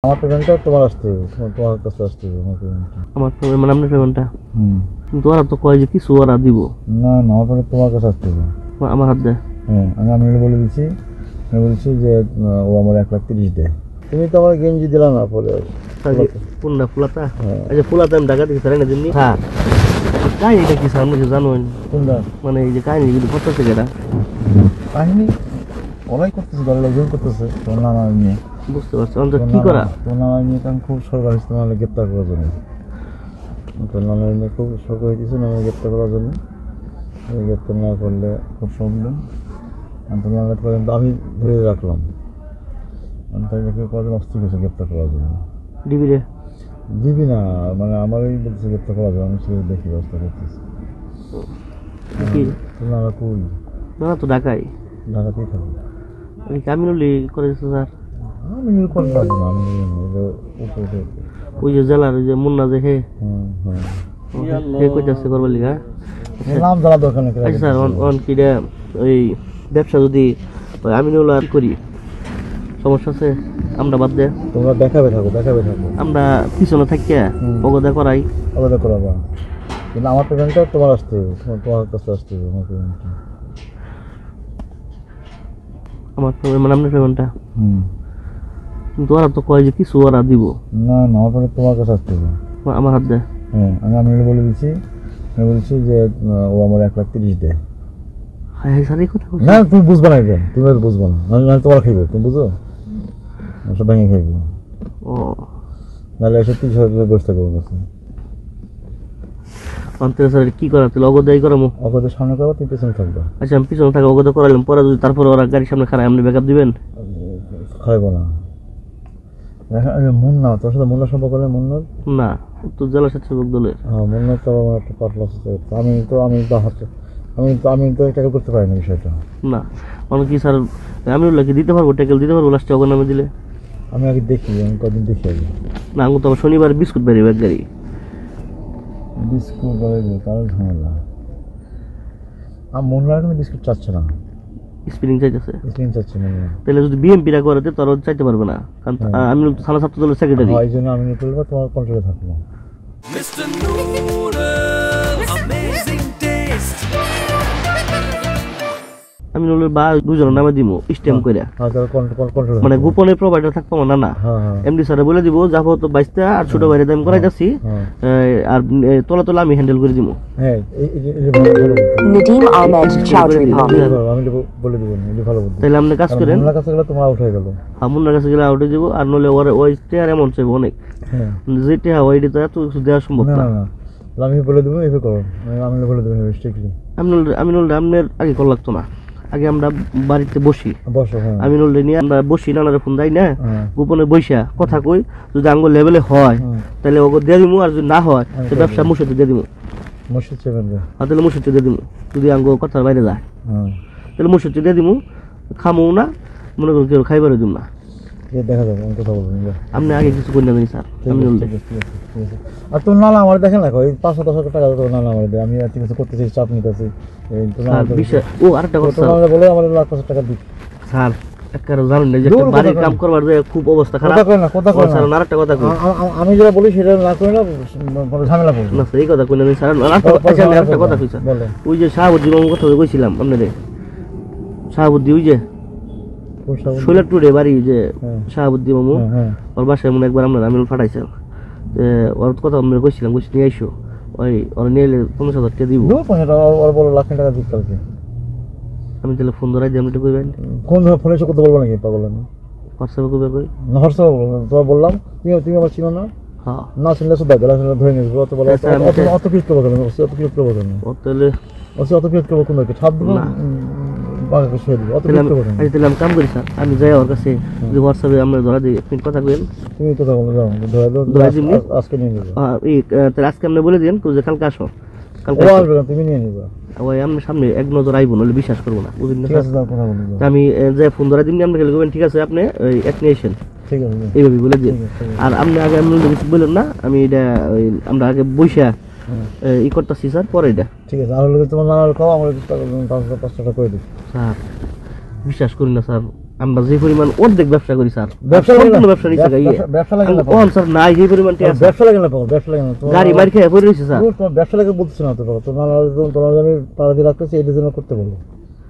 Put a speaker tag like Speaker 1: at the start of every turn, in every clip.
Speaker 1: আমার পেমেন্টটা তোমার আসতে হবে, তোমার কাছে আসতে হবে আমার পেমেন্টটা।
Speaker 2: আমার পেমেন্ট মানে আপনার পেমেন্টটা? কিন্তু ওরা তো কয় যে কিছু ওরা দিব
Speaker 1: না না, আমার পেমেন্ট তোমার কাছে আসতে হবে।
Speaker 2: আমার হাত দেয়।
Speaker 1: হ্যাঁ, আমি বলে দিচ্ছি, আমি বলছি যে ও আমার 1,30,000 দেয়। তুমি তো আমার গেঞ্জি দিলা না পরে।
Speaker 2: কোনটা ফুলাতা? আচ্ছা ফুলাতা আমি ঢাকা থেকে সারাই না দিননি। হ্যাঁ কাহিনিটা কি স্যার আপনি জানো?
Speaker 1: কোনটা
Speaker 2: মানে এই যে কাহিনি কিন্তু করতেছে কেটা
Speaker 1: কাহিনি ওরাই করতেছে, দলের লোকজন করতেছে তোমার নানা নিয়ে।
Speaker 2: বুঝতে পারছি অন্তত কি করা
Speaker 1: তোমার নানা নিয়ে কারণ খুব সরকার হয়েছে নাহলে গ্রেপ্তার করার জন্য। তোর নানা নিয়ে খুব সরকার হয়েছে নাহলে গ্রেপ্তার করার জন্য। গ্রেপ্তার না করলে খুব প্রবলেম। তোমার নানা পর্যন্ত আমি ধরে রাখলাম, কজন অস্ত্র গেছে গ্রেপ্তার করার জন্য।
Speaker 2: ডিবিরে
Speaker 1: দিবি না মানে আমারই বলতেছে গ্রেপ্তার করা যাবে, আমি সেটা দেখি ব্যবস্থা করতেছি। নানা কই?
Speaker 2: না তো ঢাকায়,
Speaker 1: ঢাকাতেই থাকবো।
Speaker 2: কামিনুলি করেছে স্যার।
Speaker 1: আমি করতে পারবো না, আমি
Speaker 2: ওই যে জেলার ওই যে মুন্না যে হে কইতেছে করবার লিগা
Speaker 1: নাম জানা দরকার নেই।
Speaker 2: আচ্ছা স্যার অন কি ওই ব্যবসা যদি আমিনুল আর করি সমস্যা আছে? আমরা বাদ দে,
Speaker 1: তোমরা দেখাবে থাকো
Speaker 2: আমরা পিছনে থাকিয়া অগদা করাই
Speaker 1: আলাদা করাবা। কিন্তু আমার পেমেন্টটা তোমার আসতে হবে, তোমার কাছে আসতে হবে আমার পেমেন্টটা।
Speaker 2: আমার পেমেন্ট মানে আপনার পেমেন্টটা? কিন্তু ওরা তো কয় যে কিছু ওরা দিব।
Speaker 1: না না, আমার পেমেন্ট তোমার কাছে আসতে হবে।
Speaker 2: আমার হাত দেয়।
Speaker 1: হ্যাঁ, আমি বলে দিচ্ছি, আমি বলছি যে ও আমার 1,30,000 দেয়।
Speaker 2: হ্যাঁ হ্যাঁ স্যার এই কথা
Speaker 1: না তুমি বুঝবা না, কেন তুমি বুঝবা না, আমি তোমার খাইবো, তুমি বুঝো সব ভেঙে খাইবো।
Speaker 2: ও
Speaker 1: নাহলে 30,000 বসতে পারবো না।
Speaker 2: অন্তরে স্যার কি করা তুই অগদাই করামো?
Speaker 1: অগদের সামনে করবো, তুমি পেছনে থাকবা।
Speaker 2: আচ্ছা আমি পিছনে থাকা অগদা করালাম, পরে যদি তারপরে ওরা গাড়ির সামনে খারাপ আপনি ব্যাকআপ দিবেন?
Speaker 1: খাইবো না। মুন্না, তোর সাথে মুন্নার সম্পর্ক নেই? মুন্নার
Speaker 2: না উত্তর জেলা স্বেচ্ছাসেবক দলের।
Speaker 1: হ্যাঁ, মুন্নার তো আমার একটা পার্টনার আছে। আমি তো ট্যাকেল করতে পারি না বিষয়টা।
Speaker 2: না মানে কি স্যার আমি কি দিতে পারবো, ট্যাকেল দিতে পারবো লাস্টে অগর নামে দিলে?
Speaker 1: আমি আগে দেখি, আমি কদিন দেখি আগে।
Speaker 2: না আমি তো আমার শনিবার বিস্কুট বেরিয়ে ব্যাগ গাড়ি
Speaker 1: বিস্কুট বেরোবে তার ঝামেলা। আর মুন্নার কিন্তু বিস্কুট চাচ্ছে না,
Speaker 2: স্পিনিং চাইতেছে।
Speaker 1: চাচ্ছে না।
Speaker 2: তাহলে যদি বিএমপিরা করে তোর চাইতে পারবে না, কারণ আমি থানা ছাত্র দলের সেক্রেটারি।
Speaker 1: এই জন্য আমি বলবো তোমার কন্ট্রোলে থাকবো।
Speaker 2: আমি বা দুজনের নামে দিব স্টেম করে, মানে গোপনে প্রোভাইডার থাকবো না। না এমডি স্যার বলে দিব যাবো তো 22টা আর ছোট বাইরে আমি করাই যাচ্ছি, আর তোলা তোলা আমি হ্যান্ডেল করে দিব। তাহলে আপনি কাজ করেন, মুন্নার কাছে গেলে আউট হয়ে যাবো। আর নলে ওই টেয়ার এমন চাইবো অনেক, যে টেয়া ওই তো এত কিছু দেওয়া সম্ভব না।
Speaker 1: আমি বলে দেবো, এভাবে করো, আমি বলে দেবো স্ট্রিক্টলি। আমি
Speaker 2: আপনার আগে কল লাগতো না, আগে আমরা বাড়িতে বসি, আমি নলরে নিয়ে আমরা বসি, নানারে ফোন দেয় না, গোপনে বৈশা কথা কই, যদি আঙ্গ লেভেলে হয় তাহলে ওকে দিয়ে দিবো, আর যদি না হয় তো ব্যবসা মুর্শিদে দিয়ে দিবো। তাহলে মুর্শিদে দিয়ে দিবো, যদি আঙ্গ কথার বাইরে যায় তাহলে মুর্শিদে দিয়ে দিবো। খামো না মনে করুন কেউ খাইবারও দিব না।
Speaker 1: দেখা যাবে, আমি কথা বলবো।
Speaker 2: আপনি আগে কিছু করে নেবেন স্যার। আমি
Speaker 1: আর তোর নানা আমার দেখেন না, ওই 500-1000 টাকা তোর নানা আমার দেয়, আমি এত কিছু করতেছি, চাপ নিতেছি।
Speaker 2: ও আরেকটা কথা
Speaker 1: বলে আমার 1,00,000 টাকা দিই
Speaker 2: স্যার। জানেন না যে বাড়ির কাম করবার খুব অবস্থা খারাপ। আরেকটা কথা
Speaker 1: আমি যেটা বলি সেটা না করে না, ঝামেলা করবো না।
Speaker 2: এই কথা কইলেন স্যার। আরেকটা কথা কই স্যার, ওই যে শাহাবুদ্দিন মামুর কথা কইছিলাম আপনাদের, শাহাবুদ্দি ওই যে শৈলাটপুরে বাড়ি যে শাহাবুদ্দিন মামু, ওর বাসায় মনে একবার আমরা আমিনুল ফাটাইছে, ওর কথা আমরা কইছিলাম, কইছি নিয়ে আইসো, ওই ওর নিয়ে এলে 50,000 টাকা দিব।
Speaker 1: লাখ টাকা দিতে কালকে।
Speaker 2: আমি তাহলে ফোন ধরাই দিয়ে আমি একটু কইবেন
Speaker 1: কোন ফোনে এসে কথা বলবো নাকি? পাগল আমি
Speaker 2: হোয়াটসঅ্যাপে কইবে কই
Speaker 1: না, হোয়াটসঅ্যাপে বলবো। তোমার বললাম তুমি আমার চিনো না। হ্যাঁ না চিনলে শুধু ধরে নিয়ে যাবো। অত বলে অত কিছু করবো কেন? অত কিছু করবো কেন? তাহলে অত কিছু করবো কোন ছাপ দেবো,
Speaker 2: আমি কাম করি স্যার, আমি যাই ওর কাছে হোয়াটসঅ্যাপে আমরা ধরা দিই, আপনি কথা কইেন।
Speaker 1: তুমি কথা বলে যাও, আজকে নিয়ে নেবো।
Speaker 2: তাহলে আজকে আপনি বলে দিন যে কালকে আসো, কালকে
Speaker 1: আসবে না, তুমি নিয়ে নিবা।
Speaker 2: ওই আপনার সামনে এক নজর আইব, নইলে বিশ্বাস করবো না, বুঝলেন না? আমি যে ফোন ধরা দিন আপনি খেলে করবেন, ঠিক আছে? আপনি এক নিয়ে আসেন, ঠিক আছে? এইভাবে বলে দিন। আর আপনি আগে আপনি কিছু বললেন না, আমি এটা আমরা আগে বইসা ই করতেছি স্যার, পরে এটা
Speaker 1: ঠিক আছে। আর তোমার নানার খাওয়া আমার 500 টাকা করে দিই স্যার।
Speaker 2: বিশ্বাস করি না স্যার, আমরা যে পরিমাণ অর্ধেক ব্যবসা করি স্যার,
Speaker 1: ব্যবসা লাগে না,
Speaker 2: সম্পূর্ণ ব্যবসা নিচ্ছে
Speaker 1: ব্যবসা লাগে না
Speaker 2: ওহন স্যার নাই যে পরিমাণ টিয়া আছে।
Speaker 1: ব্যবসা লাগে না পাগল, ব্যবসা লাগে না
Speaker 2: গাড়ি মার খেয়ে পড়ে রয়েছে স্যার।
Speaker 1: তোমার ব্যবসা লাগে বলতেছ না তো পাগল, তোমার আমি পাড়া দিয়ে রাখতেছি এই জন্য করতে বলবো,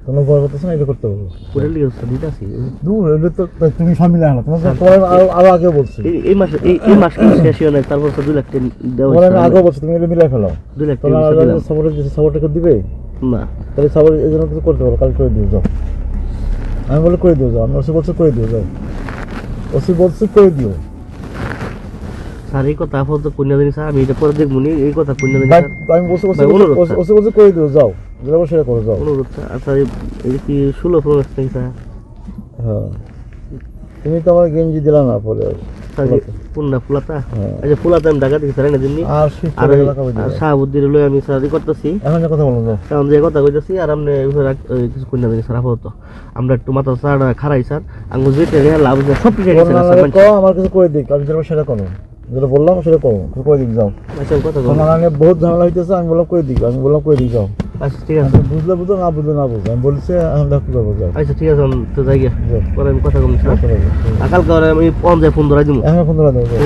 Speaker 1: তোমার ভয় করতেছ না এটা করতে বলবো।
Speaker 2: পুরো লিগে স্যার দিতাছি।
Speaker 1: দূর এটা তো তুমি স্বামী না হলো, তোমার আরো আগে বলছি
Speaker 2: এই মাসে এই মাস কি শেষ হয় না, তারপর তো 2 লাখ টাকা দেওয়া
Speaker 1: তোমার আমি
Speaker 2: হয়েছে।
Speaker 1: আগে বলছি তুমি এটা মিলাই ফেলো।
Speaker 2: 2 লাখ
Speaker 1: তোমার
Speaker 2: টাকা দিলাম।
Speaker 1: সাপোর্টটা দিবে
Speaker 2: না
Speaker 1: তাহলে সাপোর্ট এই জন্য কিছু করতে পারো, কাল করে দিও যাও। আমি বলে করে দিও যাও, আমি ওসি বলছি করে দিও যাও, ওসি বলছি করে দিও।
Speaker 2: স্যার এই কথা আপাতত কন্যা দিন স্যার, আমি এটা পরে দেখবো নি, এই কথা কন্যা দিন
Speaker 1: ভাই,
Speaker 2: স্যার।
Speaker 1: আমি বলছি
Speaker 2: ভাই, অনুরোধ স্যার।
Speaker 1: ওসি বলছি করে দিও যাও, যেটা বলছো সেটা করো যাও।
Speaker 2: অনুরোধ স্যার। আচ্ছা এই কি 16 প্রমাণ নাকি স্যার?
Speaker 1: হ্যাঁ তুমি তো আমার গেঞ্জি দিলা না পরে
Speaker 2: স্যার যে পুন্না ফুলাতা,
Speaker 1: হ্যাঁ।
Speaker 2: আচ্ছা ফুলাতা আমি ঢাকা থেকে স্যার এনে দিননি।
Speaker 1: আর শিফট
Speaker 2: আর
Speaker 1: করে টাকা দিবে।
Speaker 2: শাহাবুদ্দির লই আমি স্যার ই করতেছি,
Speaker 1: এখন যে কথা বলো যাও।
Speaker 2: কারণ যে কথা কইতাছি আর আপনি কিছু কন্যা দিন স্যার। আপাতত আমরা একটু মাথা স্যার খারাই স্যার, আঙ্গুল যেটা রেহার লাভ হচ্ছে সব কিছু
Speaker 1: তোমার নানারে কও আমার কিছু করে দিক, আমি যেটা সেটা করো, যেটা বললাম সেটা করো, করে দিক যাও।
Speaker 2: আচ্ছা কথা
Speaker 1: তোমার নানা নিয়ে বহুত ঝামেলা হইতেছে, আমি বললাম করে দিক, আমি বললাম করে দিক যাও।
Speaker 2: আচ্ছা ঠিক আছে।
Speaker 1: বুঝলে বুঝো না বুঝলে না বুঝো, আমি বলছি এখন দেখো কি করবো যাও।
Speaker 2: আচ্ছা ঠিক আছে, আমি তো যাই গিয়া
Speaker 1: যাও।
Speaker 2: পরে আমি কথা কম স্যার।
Speaker 1: চলে যাও।
Speaker 2: কালকে আমি 15 ফোন ধরাই দিব।
Speaker 1: এখন 15 দেবো।